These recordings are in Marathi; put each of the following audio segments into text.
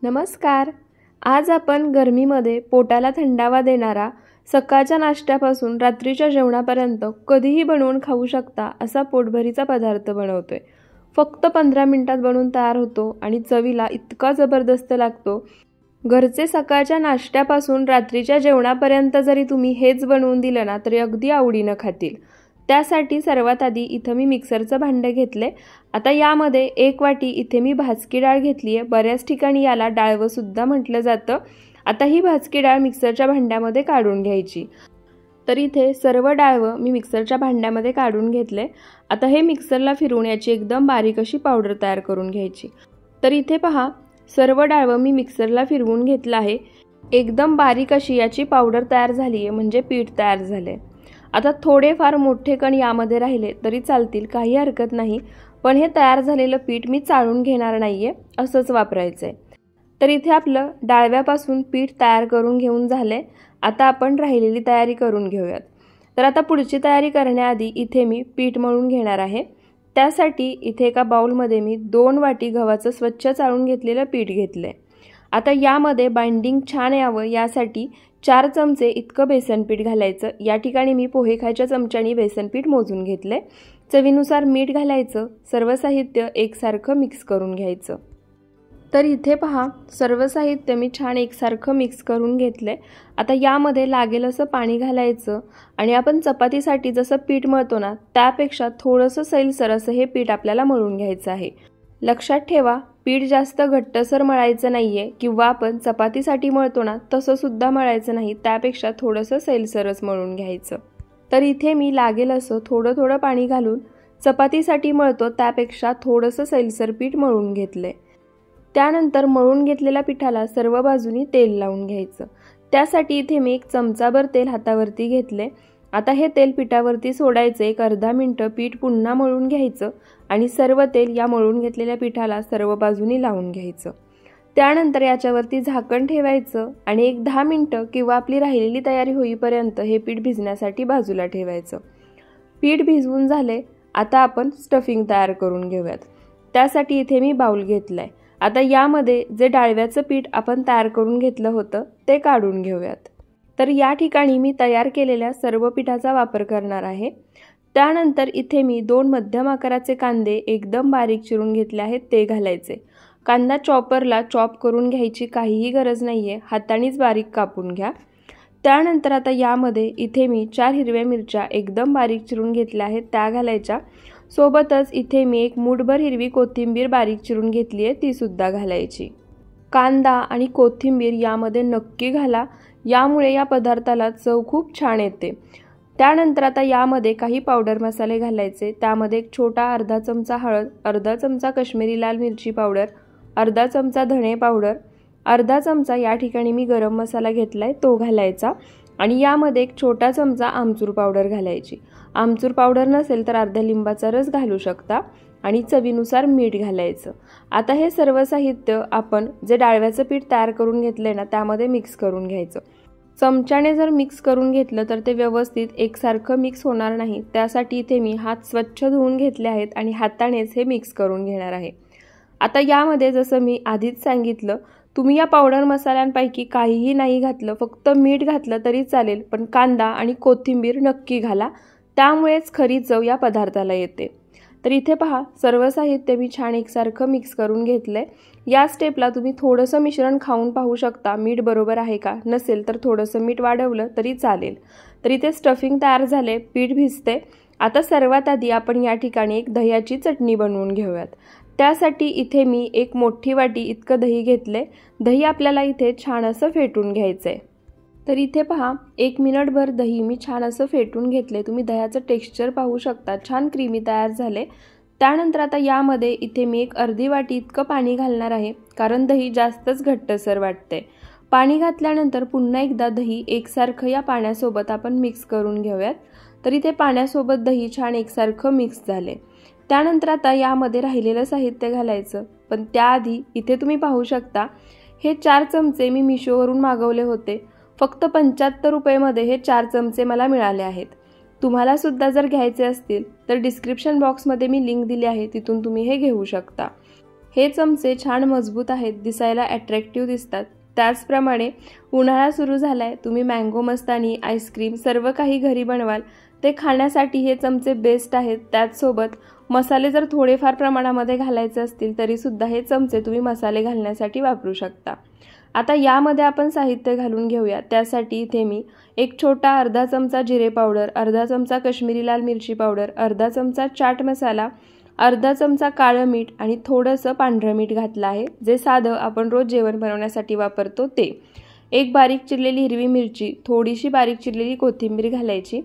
नमस्कार. आज आपण गरमीमध्ये पोटाला थंडावा देणारा, सकाळच्या नाश्त्यापासून रात्रीच्या जेवणापर्यंत कधीही बनवून खाऊ शकता असा पोटभरीचा पदार्थ बनवतोय. फक्त 15 मिनिटात बनवून तयार होतो आणि चवीला इतका जबरदस्त लागतो. घरचे सकाळच्या नाश्त्यापासून रात्रीच्या जेवणापर्यंत जरी तुम्ही हेच बनवून दिलं ना तरी अगदी आवडीनं खातील. त्यासाठी सर्वात आधी इथं मी मिक्सरचं भांडं घेतले. आता यामध्ये 1 वाटी इथे मी भाजकी डाळ घेतली आहे. बऱ्याच ठिकाणी याला डाळवं सुद्धा म्हटलं जातं. आता ही भाजकी डाळ मिक्सरच्या भांड्यामध्ये काढून घ्यायची. तर इथे सर्व डाळवं मी मिक्सरच्या भांड्यामध्ये काढून घेतले. आता हे मिक्सरला फिरवून याची एकदम बारीक अशी पावडर तयार करून घ्यायची. तर इथे पहा, सर्व डाळवं मी मिक्सरला फिरवून घेतलं आहे. एकदम बारीक अशी याची पावडर तयार झाली आहे, म्हणजे पीठ तयार झाले. आता थोडेफार मोठे कण यामध्ये राहिले तरी चालतील, काही हरकत नाही. पण हे तयार झालेलं पीठ मी चाळून घेणार नाहीये, असंच वापरायचं आहे. तर इथे आपलं डाळव्यापासून पीठ तयार करून घेऊन झाले. आता आपण राहिलेली तयारी करून घेऊयात. तर आता पुढची तयारी करण्याआधी इथे मी पीठ मळून घेणार आहे. त्यासाठी इथे एका बाउलमध्ये मी 2 वाटी गव्हाचं स्वच्छ चाळून घेतलेलं पीठ घेतलंय. आता यामध्ये बाइंडिंग छान यावं यासाठी 4 चमचे इतकं बेसनपीठ घालायचं. या ठिकाणी मी पोहे खायच्या चमच्याने बेसनपीठ मोजून घेतले. चवीनुसार मीठ घालायचं. सर्व साहित्य एकसारखं मिक्स करून घ्यायचं. तर इथे पहा, सर्व साहित्य मी छान एकसारखं मिक्स करून घेतले. आता यामध्ये लागेल असं पाणी घालायचं आणि आपण चपातीसाठी जसं पीठ मळतो ना त्यापेक्षा थोडंसं सैलसर असं हे पीठ आपल्याला मळून घ्यायचं आहे. लक्षात ठेवा, पीठ जास्त घट्टसर मळायचं नाहीये किंवा आपण चपातीसाठी मळतो ना तसं सुद्धा मळायचं नाही. त्यापेक्षा थोडंसं सैलसरच मळून घ्यायचं. तर इथे मी लागेल असं थोडं थोडं पाणी घालून चपातीसाठी मळतो त्यापेक्षा थोडंसं सैलसर पीठ मळून घेतलंय. त्यानंतर मळून घेतलेल्या पिठाला सर्व बाजूनी तेल लावून घ्यायचं. त्यासाठी इथे मी 1 चमचाभर तेल हातावरती घेतले. आता हे तेल पिठावरती सोडायचं. एक अर्धा मिनिटं पीठ पुन्हा मळून घ्यायचं आणि सर्व तेल या मळून घेतलेल्या पिठाला सर्व बाजूनी लावून घ्यायचं. त्यानंतर याच्यावरती झाकण ठेवायचं आणि एक 10 मिनिटं किंवा आपली राहिलेली तयारी होईपर्यंत हे पीठ भिजण्यासाठी बाजूला ठेवायचं. पीठ भिजवून झाले. आता आपण स्टफिंग तयार करून घेऊयात. त्यासाठी इथे मी बाउल घेतलाय. आता यामध्ये जे डाळव्याचं पीठ आपण तयार करून घेतलं होतं ते काढून घेऊयात. तर या ठिकाणी मी तयार केलेल्या सर्व पिठाचा वापर करणार आहे. त्यानंतर इथे मी 2 मध्यम आकाराचे कांदे एकदम बारीक चिरून घेतले आहेत ते घालायचे. कांदा चॉपरला चॉप करून घ्यायची काहीही गरज नाहीये, हातानेच बारीक कापून घ्या. त्यानंतर आता यामध्ये इथे मी 4 हिरव्या मिरच्या एकदम बारीक चिरून घेतल्या आहेत त्या घालायच्या. सोबतच इथे मी 1 मूठभर हिरवी कोथिंबीर बारीक चिरून घेतली आहे ती सुद्धा घालायची. कांदा आणि कोथिंबीर यामध्ये नक्की घाला, यामुळे या पदार्थाला चव खूप छान येते. त्यानंतर आता यामध्ये काही पावडर मसाले घालायचे. त्यामध्ये 1 छोटा अर्धा चमचा हळद, अर्धा चमचा काश्मीरी लाल मिरची पावडर, अर्धा चमचा धणे पावडर, अर्धा चमचा या ठिकाणी मी गरम मसाला घेतलाय तो घालायचा आणि यामध्ये 1 छोटा चमचा आमचूर पावडर घालायची. आमचूर पावडर नसेल तर अर्ध्या लिंबाचा रस घालू शकता आणि चवीनुसार मीठ घालायचं. आता हे सर्व साहित्य आपण जे डाळव्याचं पीठ तयार करून घेतलंय ना त्यामध्ये मिक्स करून घ्यायचं. चमच्याने जर मिक्स करून घेतलं तर ते व्यवस्थित एकसारखं मिक्स होणार नाही. त्यासाठी इथे मी हात स्वच्छ धुवून घेतले आहेत आणि हातानेच हे मिक्स करून घेणार आहे. आता यामध्ये जसं मी आधीच सांगितलं, तुम्ही या पावडर मसाल्यांपैकी काहीही नाही घातलं, फक्त मीठ घातलं तरी चालेल, पण कांदा आणि कोथिंबीर नक्की घाला, त्यामुळेच खरी चव या पदार्थाला येते. तर इथे पहा, सर्व साहित्य मी छान एकसारखं मिक्स करून घेतलंय. या स्टेपला तुम्ही थोडंसं मिश्रण खाऊन पाहू शकता मीठ बरोबर आहे का, नसेल तर थोडंसं मीठ वाढवलं तरी चालेल. तर इथे स्टफिंग तयार झाले, पीठ भिजते. आता सर्वात आधी आपण या ठिकाणी एक दह्याची चटणी बनवून घेऊयात. त्यासाठी इथे मी 1 मोठी वाटी इतकं दही घेतले. दही आपल्याला इथे छान असं फेटून घ्यायचंय. तर इथे पहा, 1 मिनिटभर दही मी छान असं फेटून घेतले. तुम्ही दह्याचं टेक्स्चर पाहू शकता, छान क्रीमी तयार झाले. त्यानंतर आता यामध्ये इथे मी 1 अर्धी वाटी इतकं पाणी घालणार आहे, कारण दही जास्तच घट्टसर वाटते. पाणी घातल्यानंतर पुन्हा एकदा दही एकसारखं या पाण्यासोबत आपण मिक्स करून घेऊयात. तर इथे पाण्यासोबत दही छान एकसारखं मिक्स झाले. त्यानंतर आता यामध्ये राहिलेलं साहित्य घालायचं. पण त्याआधी इथे तुम्ही पाहू शकता, हे 4 चमचे मी मिशोवरून मागवले होते. फक्त 75 रुपयेमध्ये हे 4 चमचे मला मिळाले आहेत. तुम्हाला सुद्धा जर घ्यायचे असतील तर डिस्क्रिप्शन बॉक्समध्ये मी लिंक दिली आहे, तिथून तुम्ही हे घेऊ शकता. हे चमचे छान मजबूत आहेत, दिसायला अट्रॅक्टिव्ह दिसतात। त्याचप्रमाणे उन्हाळा सुरू झालाय, तुम्ही मँगो मस्तानी, आईस्क्रीम सर्व काही घरी बनवाल, ते खाण्यासाठी हे चमचे बेस्ट आहेत। त्याचसोबत मसाले जर थोडेफार प्रमाणामध्ये घालायचे असतील तरी सुद्धा हे चमचे तुम्ही मसाले घालण्यासाठी वापरू शकता। आता यामध्ये आपण साहित्य घालून घेऊया। त्यासाठी इथे मी एक छोटा अर्धा चमचा जिरे पावडर, अर्धा चमचा काश्मीरी लाल मिरची पावडर, अर्धा चमचा चाट मसाला, अर्धा चमचा काळं मीठ आणि थोडंसं पांढरं मीठ घातलं आहे, जे साधं आपण रोज जेवण बनवण्यासाठी वापरतो ते। एक बारीक चिरलेली हिरवी मिरची, थोडीशी बारीक चिरलेली कोथिंबीर घालायची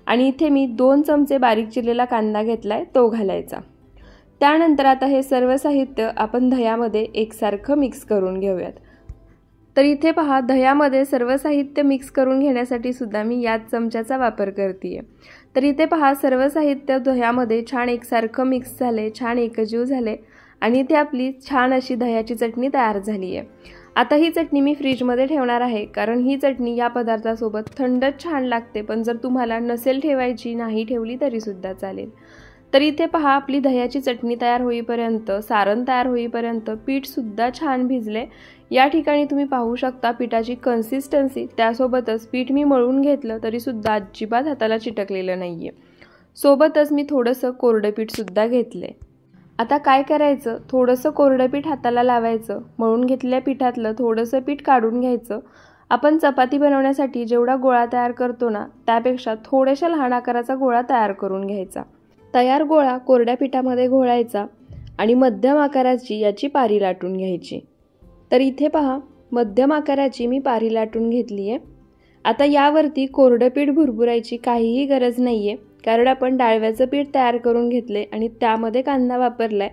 आणि इथे मी 2 चमचे बारीक चिरलेला कांदा घेतलाय, तो घालायचा। त्यानंतर आता हे सर्व साहित्य आपण दह्यामध्ये एकसारखं मिक्स करून घेऊयात। तर इथे पहा, दह्यामध्ये सर्व साहित्य मिक्स करून घेण्यासाठी सुद्धा मी याच चमच्याचा वापर करते। तर इथे पहा, सर्व साहित्य दह्यामध्ये छान एकसारखं मिक्स झाले, छान एकजीव झाले आणि इथे आपली छान अशी दह्याची चटणी तयार झाली आहे। आता ही चटणी मी फ्रीजमध्ये ठेवणार आहे, कारण ही चटणी या पदार्थासोबत थंडच छान लागते, पण जर तुम्हाला नसेल ठेवायची, नाही ठेवली तरी सुद्धा चालेल। तर इथे पहा, आपली दह्याची चटणी तयार होईपर्यंत, सारण तयार होईपर्यंत पीठ सुद्धा छान भिजले। या ठिकाणी तुम्ही पाहू शकता पिठाची कन्सिस्टन्सी, त्यासोबतच पीठ मी मळून घेतलं तरी सुद्धा अजिबात हाताला चिटकलेलं नाहीये। सोबतच मी थोडंसं कोरडं पीठ सुद्धा घेतले। आता काय करायचं, थोडंसं कोरडं पीठ हाताला लावायचं, मळून घेतलेल्या पिठातलं थोडंसं पीठ काढून घ्यायचं। आपण चपाती बनवण्यासाठी जेवढा गोळा तयार करतो ना, त्यापेक्षा थोड्याशा लहान आकाराचा गोळा तयार करून घ्यायचा। तयार गोळा कोरड्या पिठामध्ये घोळायचा आणि मध्यम आकाराची याची पारी लाटून घ्यायची। तर इथे पहा, मध्यम आकाराची मी पारी लाटून घेतली आहे। आता यावरती कोरडं पीठ भुरभुरायची काहीही गरज नाहीये, कारण आपण डाळव्याचं पीठ तयार करून घेतले आणि त्यामध्ये कांदा वापरलाय,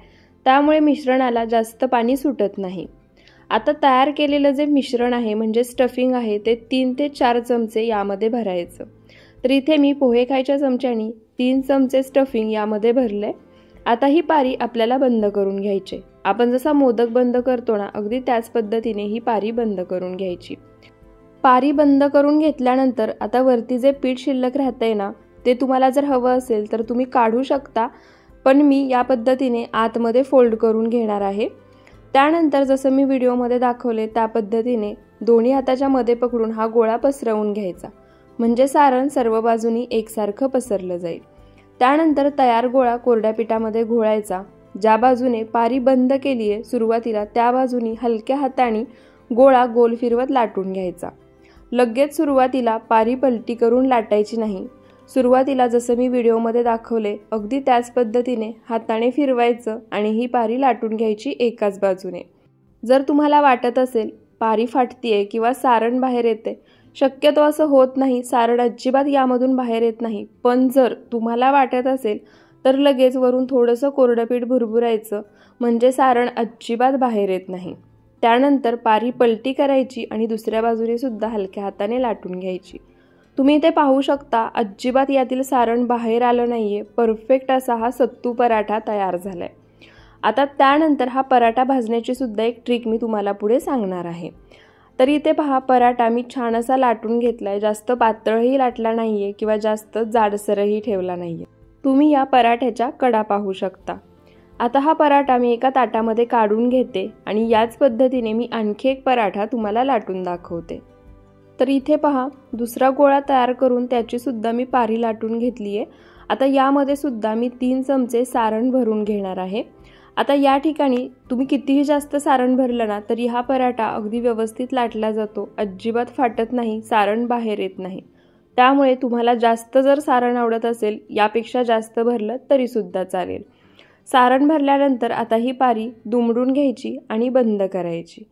त्यामुळे मिश्रणाला जास्त पाणी सुटत नाही। आता तयार केलेलं जे मिश्रण आहे म्हणजे स्टफिंग आहे, ते 3 ते 4 चमचे यामध्ये भरायचं। तर इथे मी पोहे खायच्या चमच्यानी 3 चमचे स्टफिंग यामध्ये भरले। आता ही पारी आपल्याला बंद करून घ्यायची। आपण जसा मोदक बंद करतो ना, अगदी त्याच पद्धतीने ही पारी बंद करून घ्यायची। पारी बंद करून घेतल्यानंतर आता वरती जे पीठ शिल्लक राहतंय ना, ते तुम्हाला जर हवं असेल तर तुम्ही काढू शकता, पण मी या पद्धतीने आतमध्ये फोल्ड करून घेणार आहे। त्यानंतर जसं मी व्हिडिओमध्ये दाखवले त्या पद्धतीने दोन्ही हाताच्या मध्ये पकडून हा गोळा पसरवून घ्यायचा, म्हणजे सारण सर्व बाजूनी एकसारखं पसरलं जाईल। त्यानंतर तयार गोळा कोरड्या पिठामध्ये घोळायचा। ज्या बाजूने पारी बंद केली आहे सुरुवातीला, त्या बाजूनी हलक्या हाताने गोळा गोल फिरवत लाटून घ्यायचा। लगेच सुरुवातीला पारी पलटी करून लाटायची नाही। सुरुवातीला जसं मी व्हिडिओमध्ये दाखवले अगदी त्याच पद्धतीने हाताने फिरवायचं आणि ही पारी लाटून घ्यायची एकाच बाजूने। जर तुम्हाला वाटत असेल पारी फाटतीये किंवा सारण बाहेर येते, शक्यतो असं होत नाही, सारण अजिबात यामधून बाहेर येत नाही, पण जर तुम्हाला वाटत असेल तर लगेच वरून थोडंसं कोरडं पीठ भुरभुरायचं, म्हणजे सारण अजिबात बाहेर येत नाही। त्यानंतर पारी पलटी करायची आणि दुसऱ्या बाजूने सुद्धा हलक्या हाताने लाटून घ्यायची। तुम्ही इथे पाहू शकता अजिबात यातील सारण बाहेर आलं नाहीये, परफेक्ट असा हा सत्तू पराठा तयार झालाय। आता त्यानंतर हा पराठा भाजण्याची सुद्धा एक ट्रिक मी तुम्हाला पुढे सांगणार आहे। तर इथे पहा, पराठा मी छान असा लाटून घेतलाय, जास्त पातळही लाटला नाहीये किंवा जास्त जाडसरही ठेवला नाहीये। तुम्ही या पराठ्याच्या कडा पाहू शकता। आता हा पराठा मी एका ताटामध्ये काढून घेते आणि याच पद्धतीने मी आणखी एक पराठा तुम्हाला लाटून दाखवते। तर इथे पहा, दुसरा गोळा तयार करून त्याची सुद्धा मी पारी लाटून घेतली आहे। आता यामध्ये सुद्धा मी 3 चमचे सारण भरून घेणार आहे। आता या ठिकाणी तुम्ही कितीही जास्त सारण भरलं ना तरी हा पराठा अगदी व्यवस्थित लाटला जातो, अजिबात फाटत नाही, सारण बाहेर येत नाही। त्यामुळे तुम्हाला जास्त जर सारण आवडत असेल, यापेक्षा जास्त भरलं तरी सुद्धा चालेल। सारण भरल्यानंतर आता ही पारी दुमडून घ्यायची आणि बंद करायची।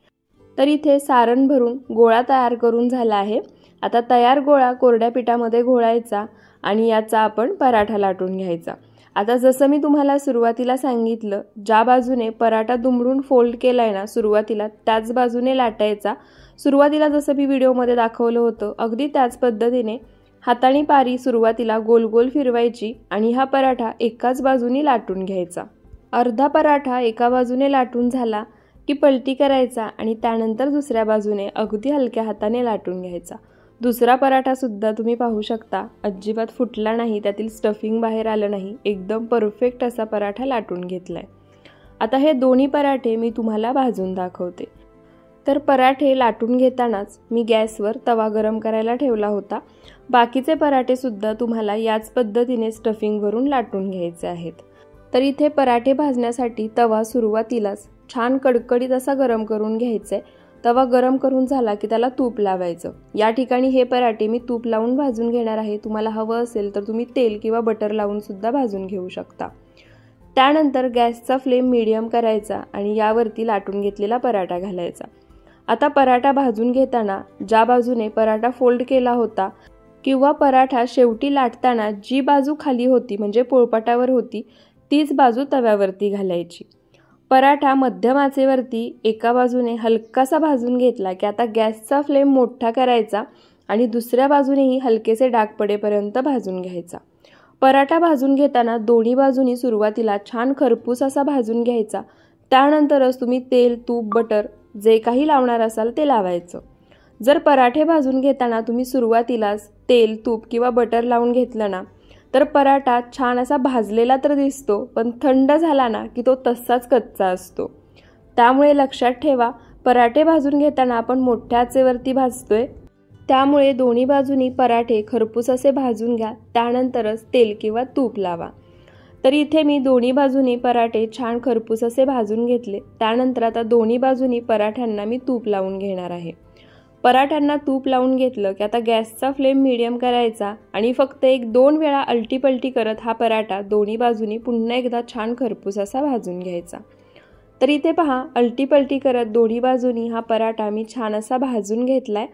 तर इथे सारण भरून गोळा तयार करून झाला आहे। आता तयार गोळा कोरड्या पिठामध्ये घोळायचा आणि याचा आपण पराठा लाटून घ्यायचा। आता जसं मी तुम्हाला सुरुवातीला सांगितलं, ज्या बाजूने पराठा दुमडून फोल्ड केलाय ना सुरुवातीला, त्याच बाजूने लाटायचा। सुरुवातीला जसं मी व्हिडिओमध्ये दाखवलं होतं अगदी त्याच पद्धतीने हाताने पारी सुरुवातीला गोल गोल फिरवायची आणि हा पराठा एकाच बाजूने लाटून घ्यायचा। अर्धा पराठा एका बाजूने लाटून झाला की पलटी करायचा आणि त्यानंतर दुसऱ्या बाजूने अगदी हलक्या हाताने लाटून घ्यायचा। दुसरा पराठा सुद्धा तुम्ही पाहू शकता, अजिबात फुटला नाही, त्यातील स्टफिंग बाहेर आलं नाही, एकदम परफेक्ट असा पराठा लाटून घेतलाय। आता हे दोन्ही पराठे मी तुम्हाला भाजून दाखवते। तर पराठे लाटून घेतानाच मी गॅसवर तवा गरम करायला ठेवला होता। बाकीचे पराठे सुद्धा तुम्हाला याच पद्धतीने स्टफिंग भरून लाटून घ्यायचे आहेत। तर इथे पराठे भाजण्यासाठी तवा सुरुवातीलाच छान कडकडीत असा गरम करून घ्यायचा आहे। तवा गरम करून झाला की त्याला तूप लावायचं। या ठिकाणी हे पराठे मी तूप लावून भाजून घेणार आहे। तुम्हाला हवं असेल तर तुम्ही तेल किंवा बटर लावून सुद्धा भाजून घेऊ शकता। त्यानंतर गॅसचा फ्लेम मीडियम करायचा आणि यावरती लाटून घेतलेला पराठा घालायचा। आता पराठा भाजून घेताना ज्या बाजूने पराठा फोल्ड केला होता किंवा पराठा शेवटी लाटताना जी बाजू खाली होती म्हणजे पोळपाटावर होती तीच बाजू तव्यावरती घालायची। पराठा मध्यम आचेवरती एका बाजूने हलकासा भाजून घेतला की आता गॅसचा फ्लेम मोठा करायचा आणि दुसऱ्या बाजूनेही हलकेसे डाग पडेपर्यंत भाजून घ्यायचा। पराठा भाजून घेताना दोन्ही बाजूनी सुरुवातीला छान खरपूस असा भाजून घ्यायचा। त्यानंतरच तुम्ही तेल, तूप, बटर जे काही लावणार असाल ते लावायचं। जर पराठे भाजून घेताना तुम्ही सुरुवातीलाच तेल, तूप किंवा बटर लावून घेतलं ना तर पराठा छान असा भाजलेला तर दिसतो, पण थंड झाला ना की तो तसाच कच्चा असतो। त्यामुळे लक्षात ठेवा, पराठे भाजून घेताना आपण मोठ्या आचेवरती भाजतोय, त्यामुळे दोन्ही बाजूनी पराठे खरपूस असे भाजून घ्या। त्यानंतरच तेल किंवा तूप लावा। तर इथे मी दोन्ही बाजूनी पराठे छान खरपूस असे भाजून घेतले। त्यानंतर आता दोन्ही बाजूनी पराठ्यांना मी तूप लावून घेणार आहे। पराठ्यांना तूप लावून घेतलं की आता गॅसचा फ्लेम मीडियम करायचा आणि फक्त 1-2 वेळा अलटीपलटी करत हा पराठा दोन्ही बाजूनी पुन्हा एकदा छान खरपूस असा भाजून घ्यायचा। तर इथे पहा, अलटीपलटी करत दोन्ही बाजूनी हा पराठा मी छान असा भाजून घेतलाय।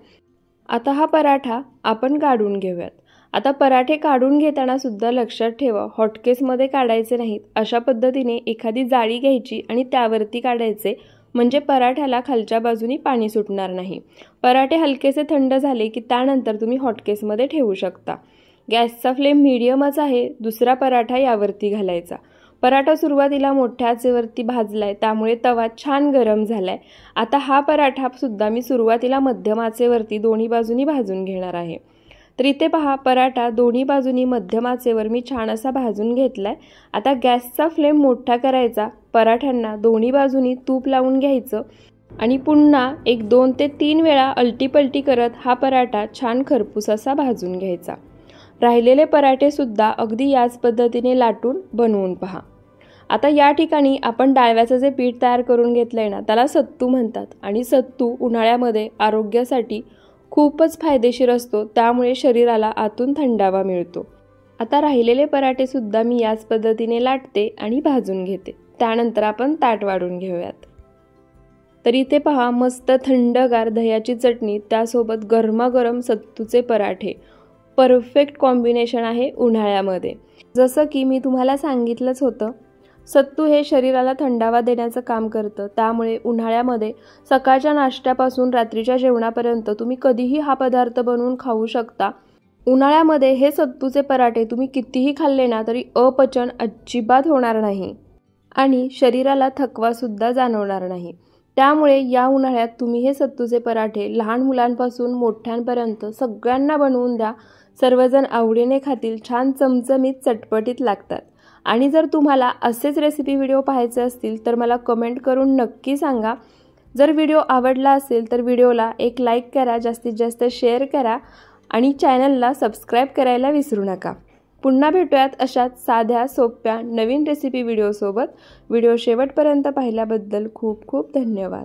आता हा पराठा आपण काढून घेऊयात। आता पराठे काढून घेताना सुद्धा लक्षात ठेवा, हॉटकेसमध्ये काढायचे नाहीत। अशा पद्धतीने एखादी जाळी घ्यायची आणि त्यावरती काढायचे, म्हणजे पराठ्याला खालच्या बाजूनी पाणी सुटणार नाही। पराठे हलकेसे थंड झाले की त्यानंतर तुम्ही हॉटकेसमध्ये ठेवू शकता। गॅसचा फ्लेम मीडियमच आहे। दुसरा पराठा यावरती घालायचा। पराठा सुरुवातीला मोठ्या आचेवरती भाजलाय, त्यामुळे तवा छान गरम झालाय। आता हा पराठा सुद्धा मी सुरुवातीला मध्यम आचेवरती दोन्ही बाजूनी भाजून घेणार आहे। तर इथे पहा, पराठा दोन्ही बाजूनी मध्यम आचेवर मी छान असा भाजून घेतलाय। आता गॅसचा फ्लेम मोठा करायचा। पराठ्यांना दोन्ही बाजूनी तूप लावून घ्यायचं आणि पुन्हा 1-2 ते 3 वेळा अलटीपलटी करत हा पराठा छान खरपूस असा भाजून घ्यायचा। राहिलेले पराठे सुद्धा अगदी याच पद्धतीने लाटून बनवून पहा। आता या ठिकाणी आपण डाळव्याचं जे पीठ तयार करून घेतलंय ना त्याला सत्तू म्हणतात आणि सत्तू उन्हाळ्यामध्ये आरोग्यासाठी खूपच फायदेशीर असतो, त्यामुळे शरीराला आतून थंडावा मिळतो। आता राहिलेले पराठे सुद्धा मी याच पद्धतीने लाटते आणि भाजून घेते। त्यानंतर आपण ताट वाढून घेऊयात। तर इथे पहा, मस्त थंडगार दह्याची चटणी, त्यासोबत गरमागरम सत्तूचे पराठे, परफेक्ट कॉम्बिनेशन आहे उन्हाळ्यामध्ये। जसं की मी तुम्हाला सांगितलंच होतं, सत्तू हे शरीराला थंडावा देण्याचं काम करतं, त्यामुळे उन्हाळ्यामध्ये सकाळच्या नाश्त्यापासून रात्रीच्या जेवणापर्यंत तुम्ही कधीही हा पदार्थ बनवून खाऊ शकता। उन्हाळ्यामध्ये हे सत्तूचे पराठे तुम्ही कितीही खाल्ले ना तरी अपचन अजिबात होणार नाही आणि शरीराला थकवा सुद्धा जाणवणार नाही। त्यामुळे या उन्हाळ्यात तुम्ही हे सत्तूचे पराठे लहान मुलांपासून मोठ्यांपर्यंत सगळ्यांना बनवून द्या। सर्वजण आवडीने खातील, छान चमचमीत चटपटीत लागतात। आणि जर तुम्हाला असेच रेसिपी व्हिडिओ पाहायचे असतील तर मला कमेंट करून नक्की सांगा। जर व्हिडिओ आवडला असेल तर व्हिडिओला एक लाईक करा, जास्तीत जास्त शेअर करा आणि चॅनलला सबस्क्राईब करायला विसरू नका। पुन्हा भेटूयात अशाच साध्या सोप्या नवीन रेसिपी व्हिडिओसोबत। व्हिडिओ शेवटपर्यंत पाहिल्याबद्दल खूप खूप धन्यवाद।